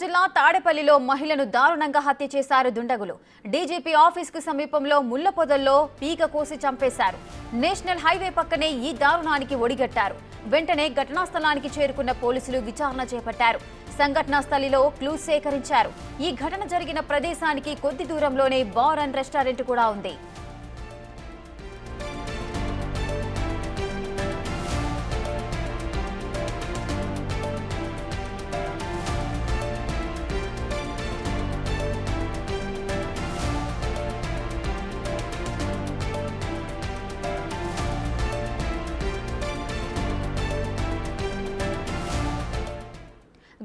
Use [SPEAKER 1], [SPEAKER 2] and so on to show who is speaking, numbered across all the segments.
[SPEAKER 1] జిల్లా తాడేపల్లిలో మహిళను దారుణంగా హత్య చేశారు దుండగులు. డీజీపీ ఆఫీస్ కు సమీపంలో ముళ్ల పొదల్లో పీక కోసి చంపేశారు. నేషనల్ హైవే పక్కనే ఈ దారుణానికి ఒడిగట్టారు. వెంటనే ఘటనా స్థలానికి చేరుకున్న పోలీసులు విచారణ చేపట్టారు. సంఘటనా స్థలిలో క్లూస్ సేకరించారు. ఈ ఘటన జరిగిన ప్రదేశానికి కొద్ది దూరంలోనే బార్ అండ్ రెస్టారెంట్ కూడా ఉంది.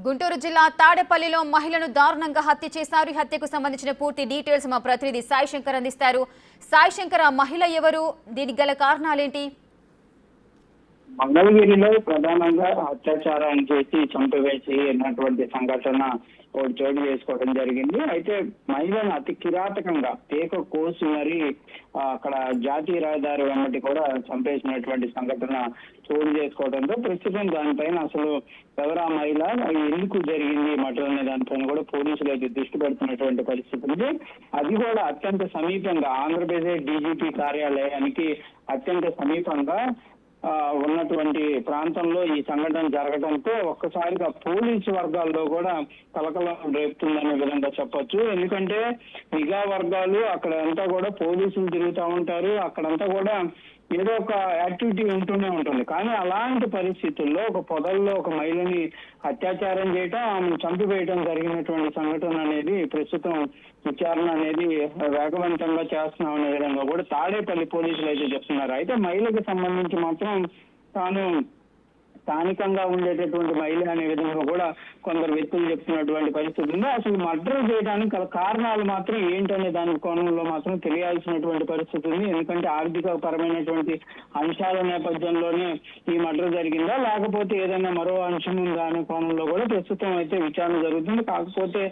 [SPEAKER 1] గుంటూరు జిల్లా తాడేపల్లిలో మహిళను దారుణంగా హత్య చేశారు. ఈ హత్యకు సంబంధించిన పూర్తి డీటెయిల్స్ మా ప్రతినిధి సాయి శంకర్ అందిస్తారు. సాయి శంకర్, ఆ మహిళ ఎవరు, దీనికి గల కారణాలేంటి?
[SPEAKER 2] మంగళగిరిలో ప్రధానంగా అత్యాచారం చేసి చంపివేసినటువంటి సంఘటన చోటు చేసుకోవడం జరిగింది. అయితే మహిళను అతి కిరాతకంగా పేక కోసి మరి అక్కడ జాతీయ రహదారి వెంబడి కూడా చంపేసినటువంటి సంఘటన చోటు చేసుకోవడంతో ప్రస్తుతం దానిపైన అసలు ఎవరా మహిళ, ఎందుకు జరిగింది మర్డర్ అనే దానిపైన కూడా పోలీసులు అయితే దృష్టి పెడుతున్నటువంటి పరిస్థితి ఉంది. అది కూడా అత్యంత సమీపంగా ఆంధ్రప్రదేశ్ డీజీపీ కార్యాలయానికి అత్యంత సమీపంగా ఉన్నటువంటి ప్రాంతంలో ఈ సంఘటన జరగడంతో ఒక్కసారిగా పోలీసు వర్గాల్లో కూడా కలకలం రేపుతుందనే విధంగా చెప్పొచ్చు. ఎందుకంటే నిఘా వర్గాలు అక్కడ అంతా కూడా పోలీసులు తిరుగుతూ ఉంటారు, అక్కడంతా కూడా ఏదో ఒక యాక్టివిటీ ఉంటూనే ఉంటుంది. కానీ అలాంటి పరిస్థితుల్లో ఒక పొదల్లో ఒక మహిళని అత్యాచారం చేయటం, ఆమెను చంపివేయటం జరిగినటువంటి సంఘటన అనేది ప్రస్తుతం విచారణ అనేది వేగవంతంగా చేస్తున్నాం అనే విధంగా కూడా తాడేపల్లి పోలీసులు అయితే చెప్తున్నారు. అయితే మహిళకు సంబంధించి మాత్రం తాను స్థానికంగా ఉండేటటువంటి మహిళ అనే విధంగా కూడా కొందరు వ్యక్తులు చెప్తున్నటువంటి పరిస్థితి ఉంది. అసలు మర్డర్ చేయడానికి గల కారణాలు మాత్రం ఏంటనే దాని కోణంలో మాత్రం తెలియాల్సినటువంటి పరిస్థితి ఉంది. ఎందుకంటే ఆర్థిక పరమైనటువంటి అంశాల నేపథ్యంలోనే ఈ మర్డర్ జరిగిందా, లేకపోతే ఏదైనా మరో అంశం ఉందా అనే కోణంలో కూడా ప్రస్తుతం అయితే విచారణ జరుగుతుంది. కాకపోతే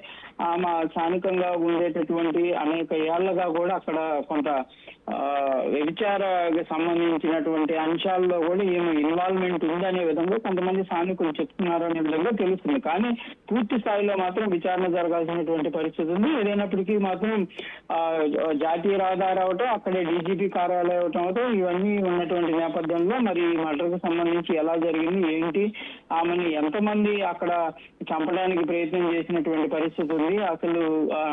[SPEAKER 2] ఆమె స్థానికంగా ఉండేటటువంటి అనేక ఏళ్లగా కూడా అక్కడ కొంత వ్యభిచారకు సంబంధించినటువంటి అంశాల్లో కూడా ఈమె ఇన్వాల్వ్మెంట్ ఉందనే విధంగా కొంతమంది స్థానికులు చెప్తున్నారు అనే విధంగా తెలుస్తుంది. కానీ పూర్తి స్థాయిలో మాత్రం విచారణ జరగాల్సినటువంటి పరిస్థితి ఉంది. ఏదైనప్పటికీ మాత్రం జాతీయ రహదారి అవటం, అక్కడే డీజీపీ కార్యాలయం అవటం ఇవన్నీ ఉన్నటువంటి నేపథ్యంలో మరి ఈ మర్డర్కు సంబంధించి ఎలా జరిగింది, ఏంటి, ఆమెను ఎంతమంది అక్కడ చంపడానికి ప్రయత్నం చేసినటువంటి పరిస్థితి ఉంది, అసలు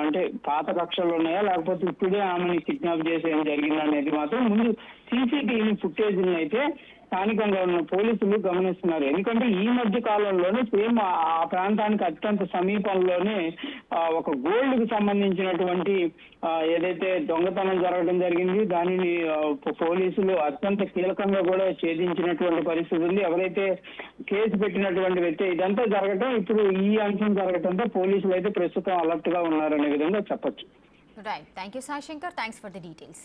[SPEAKER 2] అంటే పాత కక్షలు ఉన్నాయా లేకపోతే ఇప్పుడే ఆమెని కిడ్నాప్ చేసేయడం జరిగింది అనేది మాత్రం ముందు సీసీటీవీ ఫుటేజ్ని అయితే స్థానికంగా ఉన్న పోలీసులు గమనిస్తున్నారు. ఎందుకంటే ఈ మధ్య కాలంలోనే సేమ్ ఆ ప్రాంతానికి అత్యంత సమీపంలోనే ఒక గోల్డ్ కు సంబంధించినటువంటి ఏదైతే దొంగతనం జరగడం జరిగింది, దానిని పోలీసులు అత్యంత కీలకంగా కూడా ఛేదించినటువంటి పరిస్థితి ఉంది. ఎవరైతే కేసు పెట్టినటువంటి వ్యక్తి ఇదంతా జరగటం, ఇప్పుడు ఈ అంశం జరగటంతో పోలీసులు అయితే ప్రస్తుతం అలర్ట్ గా ఉన్నారనే విధంగా చెప్పొచ్చు.
[SPEAKER 1] Right, thank you Sai Shankar, thanks for the details.